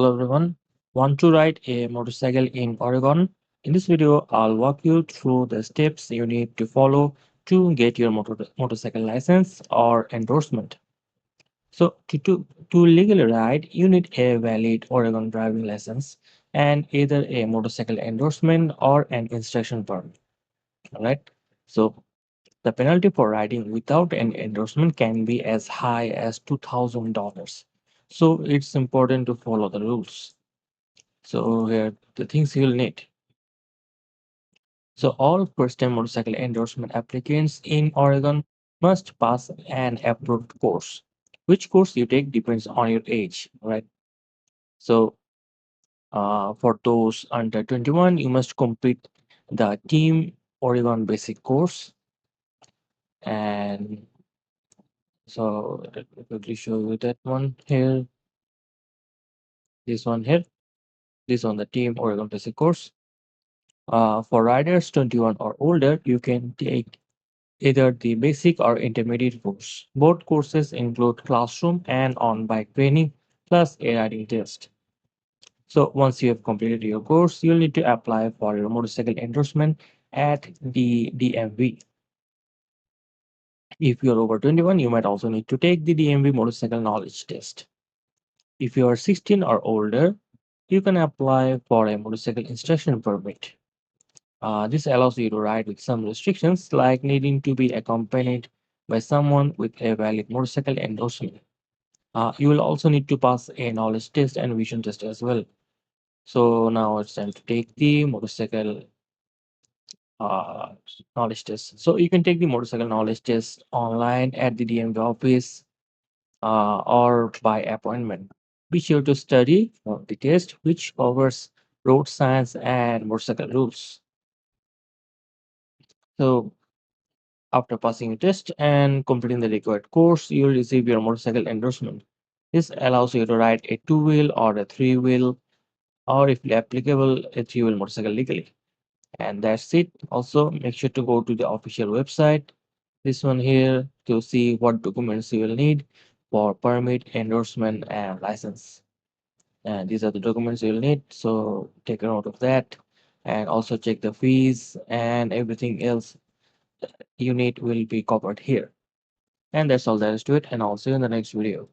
Hello everyone. Want to ride a motorcycle in Oregon? In this video, I'll walk you through the steps you need to follow to get your motorcycle license or endorsement. So to legally ride, you need a valid Oregon driving license and either a motorcycle endorsement or an instruction permit. Alright. So the penalty for riding without an endorsement can be as high as $2,000. So it's important to follow the rules. So here the things you'll need. So all first-time motorcycle endorsement applicants in Oregon must pass an approved course. Which course you take depends on your age, right? So for those under 21, you must complete the Team Oregon Basic course. And so let me quickly show you that one here, this one here, this on the Team Oregon Basic course. For riders 21 or older, you can take either the basic or intermediate course. Both courses include classroom and on-bike training plus a riding test. So once you have completed your course, you'll need to apply for your motorcycle endorsement at the DMV. If you're over 21, you might also need to take the DMV motorcycle knowledge test. If you are 16 or older, you can apply for a motorcycle instruction permit. This allows you to ride with some restrictions like needing to be accompanied by someone with a valid motorcycle endorsement. You will also need to pass a knowledge test and vision test as well. So now it's time to take the motorcycle uh, knowledge test. So you can take the motorcycle knowledge test online at the DMV office or by appointment. Be sure to study for the test, which covers road science and motorcycle rules. So after passing a test and completing the required course, you will receive your motorcycle endorsement. This allows you to ride a two-wheel or a three-wheel, or if applicable, a three-wheel motorcycle legally. And that's it. Also, make sure to go to the official website, this one here, to see what documents you will need for permit, endorsement, and license. And these are the documents you'll need. So take a note of that. And also check the fees and everything else you need will be covered here. And that's all there is to it, and I'll see you in the next video.